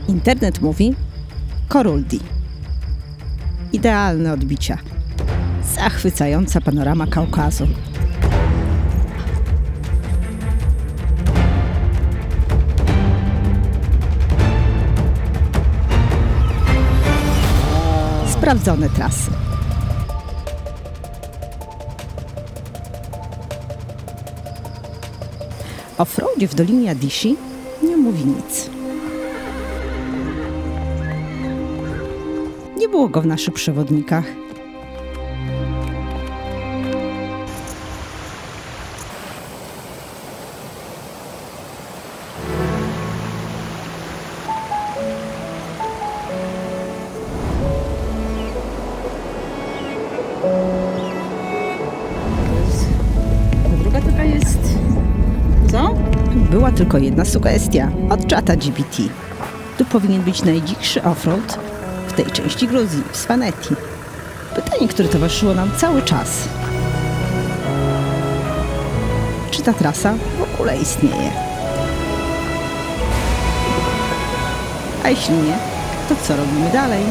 Internet mówi Coruldi. Idealne odbicia. Zachwycająca panorama Kaukazu. Sprawdzone trasy. O offroadzie w Dolinie Adishi nie mówi nic. Nie było go w naszych przewodnikach. Druga taka jest... Co? Była tylko jedna sugestia od ChatGPT. Tu powinien być najdzikszy offroad w tej części Gruzji, w Svaneti. Pytanie, które towarzyszyło nam cały czas. Czy ta trasa w ogóle istnieje? A jeśli nie, to co robimy dalej?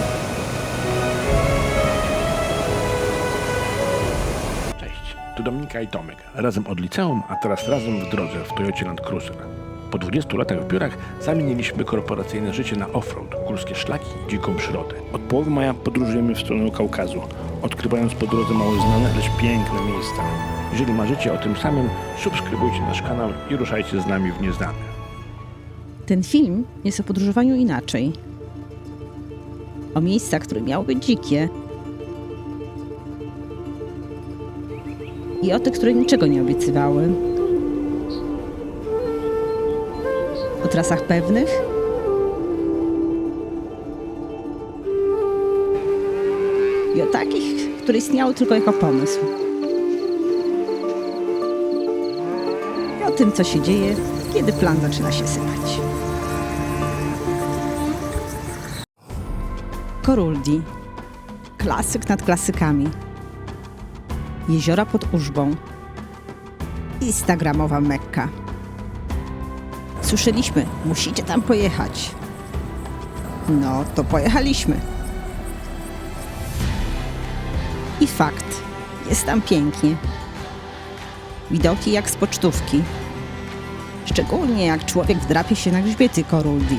Cześć, tu Dominika i Tomek. Razem od liceum, a teraz razem w drodze w Toyocie Land Cruiser. Po 20 latach w biurach zamieniliśmy korporacyjne życie na offroad, górskie szlaki i dziką przyrodę. Od połowy maja podróżujemy w stronę Kaukazu, odkrywając po drodze mało znane, lecz piękne miejsca. Jeżeli marzycie o tym samym, subskrybujcie nasz kanał i ruszajcie z nami w nieznane. Ten film jest o podróżowaniu inaczej. O miejscach, które miały być dzikie. I o tych, które niczego nie obiecywały. O trasach pewnych. I o takich, które istniały tylko jako pomysł. I o tym, co się dzieje, kiedy plan zaczyna się sypać. Coruldi. Klasyk nad klasykami. Jeziora pod Użbą. Instagramowa Mekka. Słyszeliśmy, musicie tam pojechać. No, to pojechaliśmy. I fakt, jest tam pięknie. Widoki jak z pocztówki. Szczególnie jak człowiek wdrapie się na grzbiety Coruldi.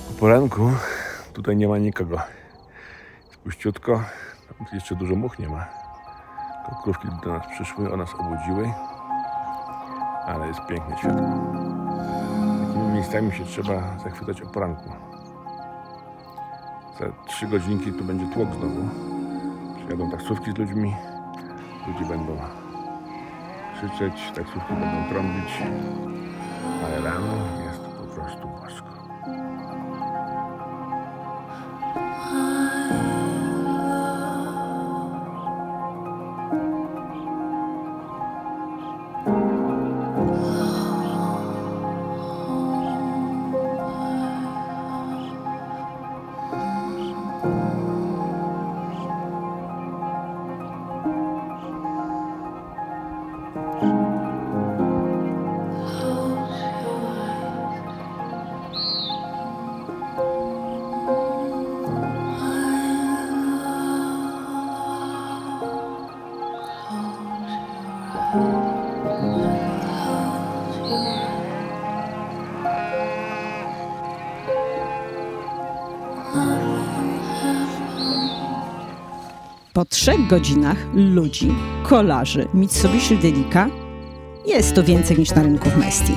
Po poranku tutaj nie ma nikogo. Jest puściutko, tam jeszcze dużo much nie ma. Krówki do nas przyszły, o nas obudziły, ale jest piękne światło. Takimi miejscami się trzeba zachwycać o poranku. Za 3 godzinki tu będzie tłok znowu. Przyjadą taksówki z ludźmi, ludzie będą krzyczeć, taksówki będą trąbić, ale rano jest po prostu bosko. Po 3 godzinach ludzi, kolarzy, Mitsubishi Delica jest to więcej niż na rynku w Mesti.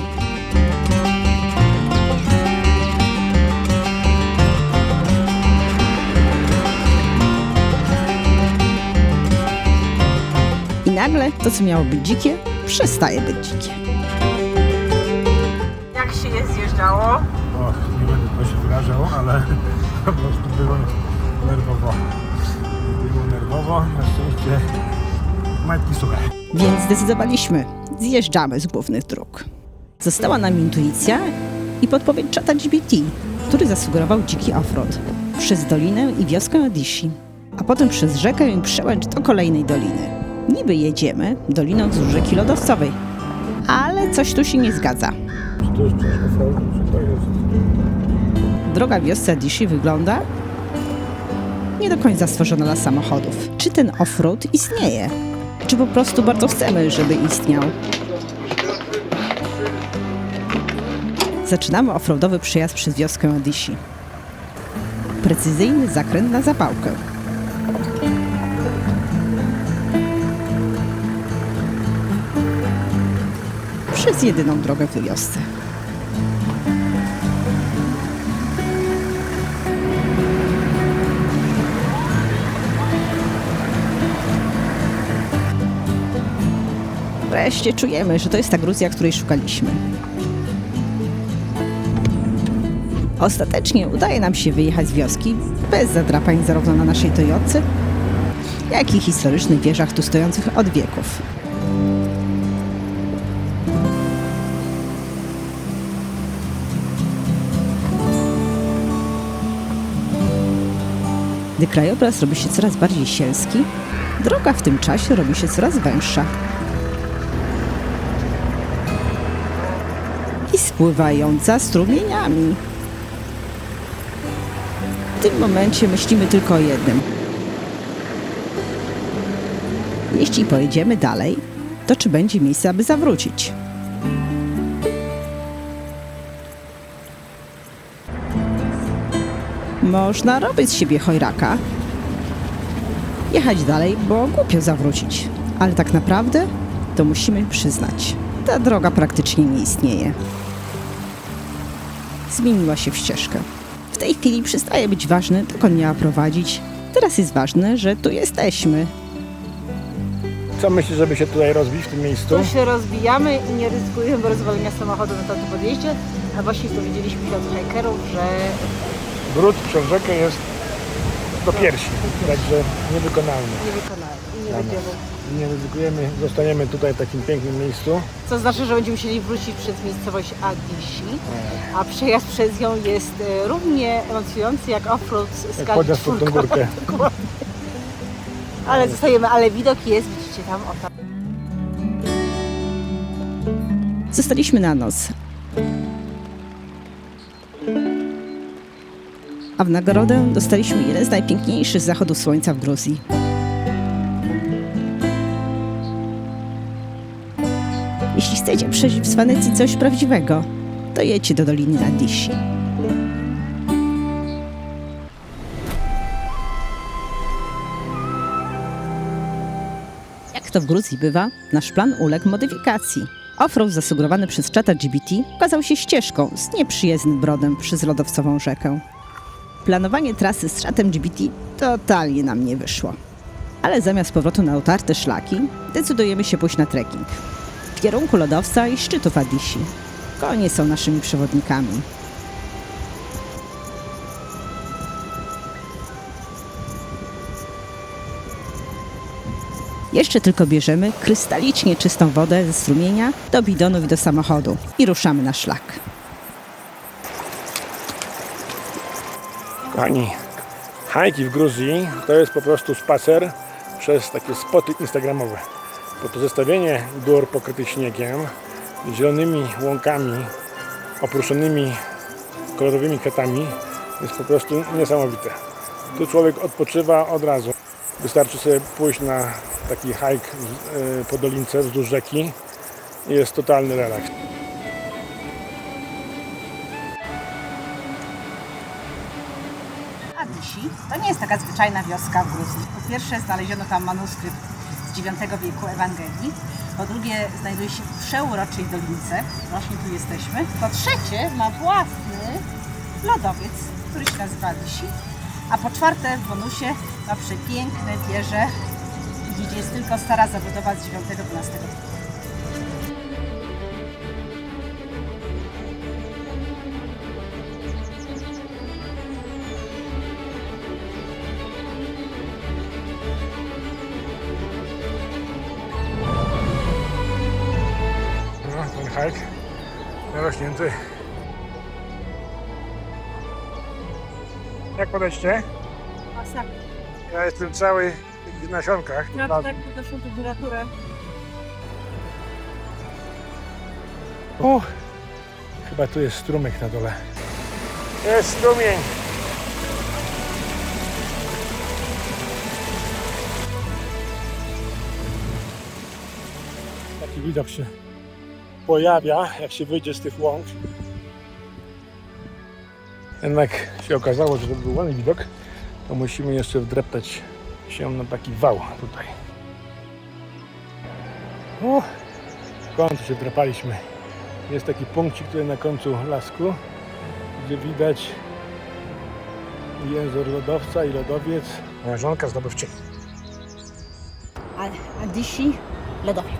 I nagle to, co miało być dzikie, przestaje być dzikie. Jak się je zjeżdżało? O, nie będę się wyrażał, ale po prostu było nerwowo. Było nerwowo, na szczęście majtki suche. Więc zdecydowaliśmy, zjeżdżamy z głównych dróg. Została nam intuicja i podpowiedź czata GPT, który zasugerował dziki offroad przez dolinę i wioskę Adishi, a potem przez rzekę i przełęcz do kolejnej doliny. Niby jedziemy doliną wzdłuż rzeki lodowcowej, ale coś tu się nie zgadza. Czy to jest przecież offroad, czy to jest... Droga w wiosce Adishi wygląda nie do końca stworzona dla samochodów. Czy ten offroad istnieje? Czy po prostu bardzo chcemy, żeby istniał? Zaczynamy offroadowy przejazd przez wioskę Adishi. Precyzyjny zakręt na zapałkę. Przez jedyną drogę w wiosce. Wreszcie czujemy, że to jest ta Gruzja, której szukaliśmy. Ostatecznie udaje nam się wyjechać z wioski bez zadrapań zarówno na naszej Toyotce, jak i historycznych wieżach tu stojących od wieków. Gdy krajobraz robi się coraz bardziej sielski, droga w tym czasie robi się coraz węższa. I spływająca strumieniami. W tym momencie myślimy tylko o jednym. Jeśli pojedziemy dalej, to czy będzie miejsce, aby zawrócić? Można robić z siebie chojraka, jechać dalej, bo głupio zawrócić. Ale tak naprawdę to musimy przyznać, ta droga praktycznie nie istnieje. Zmieniła się w ścieżkę. W tej chwili przestaje być ważne, dokąd miała prowadzić. Teraz jest ważne, że tu jesteśmy. Co myślisz, żeby się tutaj rozbić w tym miejscu? Tu się rozbijamy i nie ryzykujemy rozwalenia samochodu na tamtym podjeździe, a właśnie dowiedzieliśmy się od hajkerów, że Brud przez rzekę jest do piersi, także niewykonalny. nie wykonali i nie Dobra. będziemy. Nie ryzykujemy, zostaniemy tutaj w takim pięknym miejscu. Co znaczy, że będziemy musieli wrócić przez miejscowość Adishi, a przejazd przez nią jest równie emocjonujący jak offroad z Jak skali podjazd pod tą górkę. Dokładnie. Ale zostajemy, ale widok jest, widzicie tam, o tam. Zostaliśmy na noc. A w nagrodę dostaliśmy jeden z najpiękniejszych zachodów słońca w Gruzji. Jeśli chcecie przeżyć w Swanecji coś prawdziwego, to jedźcie do Doliny Adishi. Jak to w Gruzji bywa, nasz plan uległ modyfikacji. Offroad zasugerowany przez czata GPT okazał się ścieżką z nieprzyjaznym brodem przez lodowcową rzekę. Planowanie trasy z czatem GPT totalnie nam nie wyszło. Ale zamiast powrotu na utarte szlaki, decydujemy się pójść na trekking. W kierunku lodowca i szczytów Adishi. Konie są naszymi przewodnikami. Jeszcze tylko bierzemy krystalicznie czystą wodę ze strumienia do bidonów i do samochodu i ruszamy na szlak. Kochani, hajki w Gruzji to jest po prostu spacer przez takie spoty instagramowe. Bo to zestawienie gór pokrytych śniegiem, zielonymi łąkami, oprószonymi kolorowymi kwiatami jest po prostu niesamowite. Tu człowiek odpoczywa od razu. Wystarczy sobie pójść na taki hajk po dolince wzdłuż rzeki i jest totalny relaks. Adishi to nie jest taka zwyczajna wioska w Gruzji. Po pierwsze znaleziono tam manuskrypt z IX wieku Ewangelii. Po drugie znajduje się w przeuroczej dolince, właśnie tu jesteśmy. Po trzecie ma własny lodowiec, który się nazywa Adishi. A po czwarte w bonusie ma przepiękne wieże widzieć, jest tylko stara zabudowa z IX-XII wieku. No, ten hajk narośnięty. Jak podejście? Masakra. Ja jestem cały w nasionkach. Tak podnoszą temperaturę. Chyba tu jest strumyk na dole. Jest strumień. Taki widok się pojawia, jak się wyjdzie z tych łąk. Jednak się okazało, że to był ładny widok, to musimy jeszcze wdreptać się na taki wał tutaj. W końcu się wdrapaliśmy. Jest taki punkcik tutaj na końcu lasku, gdzie widać język lodowca i lodowiec. Moja żonka zdobywczyni. Adysi, lodowiec.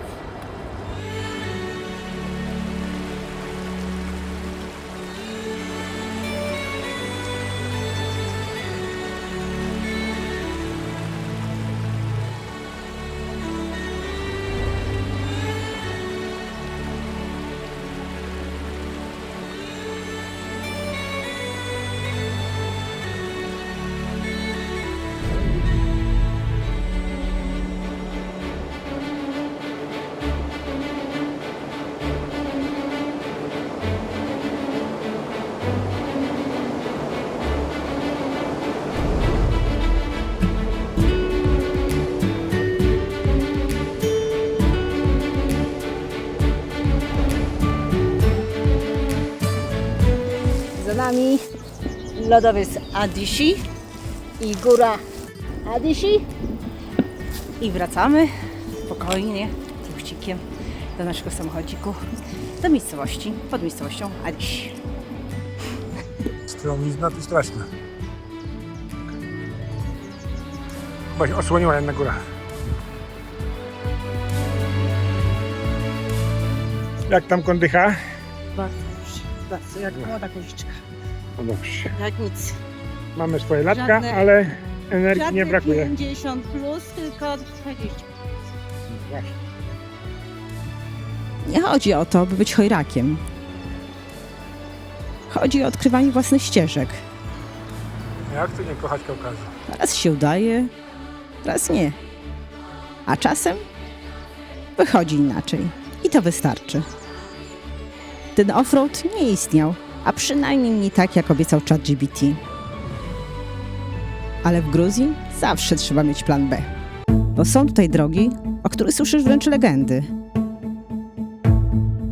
Za nami lodowiec Adysi i góra Adysi. I wracamy spokojnie, truchcikiem do naszego samochodziku, do miejscowości, pod miejscowością Adysi. Stromizna to straszna. Chyba się osłoniła jedna góra. Jak tam kondycha? Bardzo dobrze. Bardzo, jak młoda koziczka. No dobrze. Jak nic. Mamy swoje latka, Żadne- ale energii nie Żadne brakuje. 50 plus, tylko 20. Właśnie. Nie chodzi o to, by być chojrakiem. Chodzi o odkrywanie własnych ścieżek. Jak tu nie kochać Kaukazu? Raz się udaje, raz nie. A czasem wychodzi inaczej. I to wystarczy. Ten offroad nie istniał, a przynajmniej nie tak, jak obiecał ChatGPT. Ale w Gruzji zawsze trzeba mieć plan B. Bo są tutaj drogi, o których słyszysz wręcz legendy.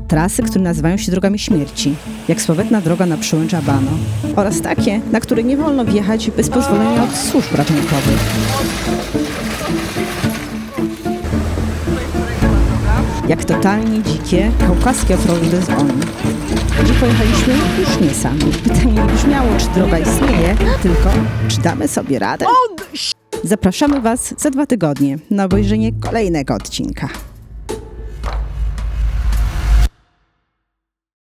Trasy, które nazywają się drogami śmierci, jak sławetna droga na przełęcz Abano. Oraz takie, na które nie wolno wjechać bez pozwolenia od służb ratunkowych. Jak totalnie dzikie, kaukaskie offroady z ONI. Gdzie pojechaliśmy? Już nie sami. Pytanie nie brzmiało, czy droga istnieje, tylko czy damy sobie radę? Zapraszamy Was za 2 tygodnie na obejrzenie kolejnego odcinka.